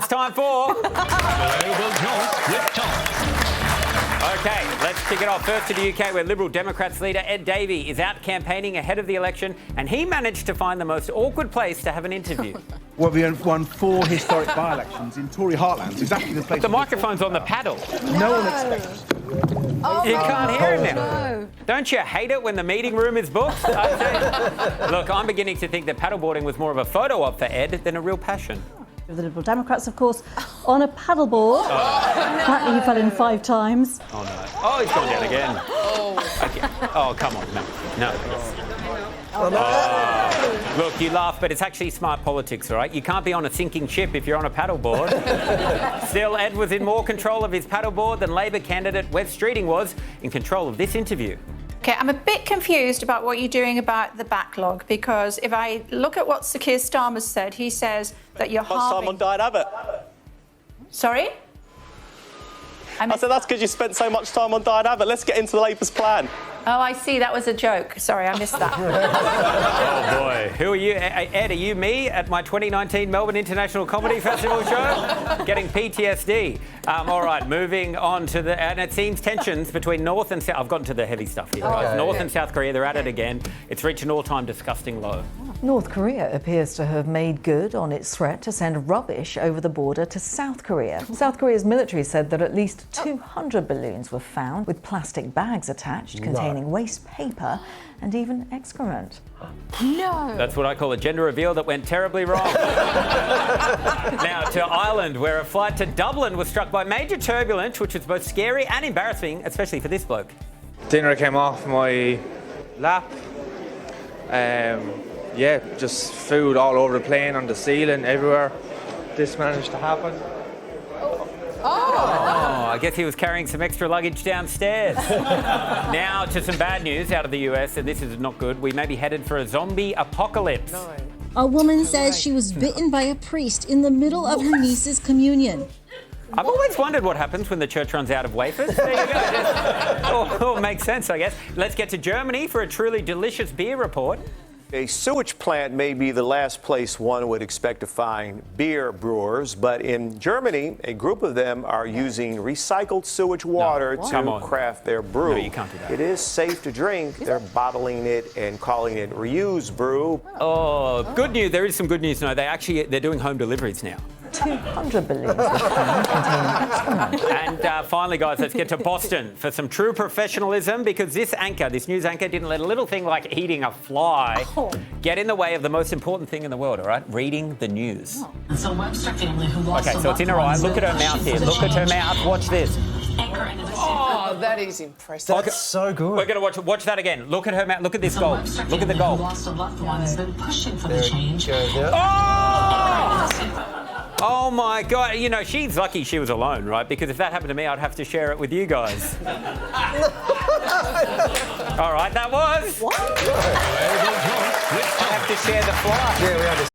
it's time for... OK, let's kick it off. First to the UK, where Liberal Democrats leader Ed Davey is out campaigning ahead of the election, and he managed to find the most awkward place to have an interview. Well, we won 4 historic by-elections in Tory heartlands, exactly the place... The microphone's on the paddle. No one expects... You can't hear him now. No. Don't you hate it when the meeting room is booked? Look, I'm beginning to think that paddleboarding was more of a photo op for Ed than a real passion. The Liberal Democrats, of course, on a paddleboard. Apparently he fell in 5 times. Oh, no. Oh, he's gone down again. Okay. Oh, come on. No. Oh. Look, you laugh, but it's actually smart politics, all right? You can't be on a sinking ship if you're on a paddleboard. Still, Ed was in more control of his paddleboard than Labor candidate Wes Streeting was in control of this interview. OK, I'm a bit confused about what you're doing about the backlog, because if I look at what Sir Keir Starmer said, he says that you're halving... Time on Died Abbott. Sorry? I said that's because you spent so much time on Died Abbott. Let's get into the Labour's plan. Oh, I see. That was a joke. Sorry, I missed that. Oh, boy. Who are you? Ed, are you me at my 2019 Melbourne International Comedy Festival show? Getting PTSD. All right, moving on to the... And it seems tensions between North and South... I've gotten to the heavy stuff here, guys. North and South Korea, they're at it again. It's reached an all-time disgusting low. North Korea appears to have made good on its threat to send rubbish over the border to South Korea. South Korea's military said that at least 200 balloons were found with plastic bags attached containing waste paper and even excrement. No. That's what I call a gender reveal that went terribly wrong. Now to Ireland, where a flight to Dublin was struck by major turbulence, which was both scary and embarrassing, especially for this bloke. Dinner came off my lap. Yeah, just food all over the plane, on the ceiling, everywhere. This managed to happen. Oh, I guess he was carrying some extra luggage downstairs. Now to some bad news out of the US, and this is not good. We may be headed for a zombie apocalypse. No. A woman says she was bitten by a priest in the middle of her niece's communion. I've always wondered what happens when the church runs out of wafers. There you go. All makes sense, I guess. Let's get to Germany for a truly delicious beer report. A sewage plant may be the last place one would expect to find beer brewers, but in Germany, a group of them are using recycled sewage water to craft their brew. No, you can't do that. It is safe to drink. They're bottling it and calling it reuse brew. Oh, good news. There is some good news. No, they're doing home deliveries now. 200 balloons were found containing excrement. And finally, guys, let's get to Boston for some true professionalism, because this news anchor, didn't let a little thing like eating a fly get in the way of the most important thing in the world, all right? Reading the news. And so Webster family who lost Okay, so it's in her eye. Look at her mouth here. Look at her mouth. Watch this. Oh, that is impressive. That's so good. We're going to watch that again. Look at her mouth. Look at this goal. Look at the goal. Lost a loved one has been pushing for the change. Oh my God, you know, she's lucky she was alone, right? Because if that happened to me, I'd have to share it with you guys. All right, that was... What? I have to share the fly. Yeah, we have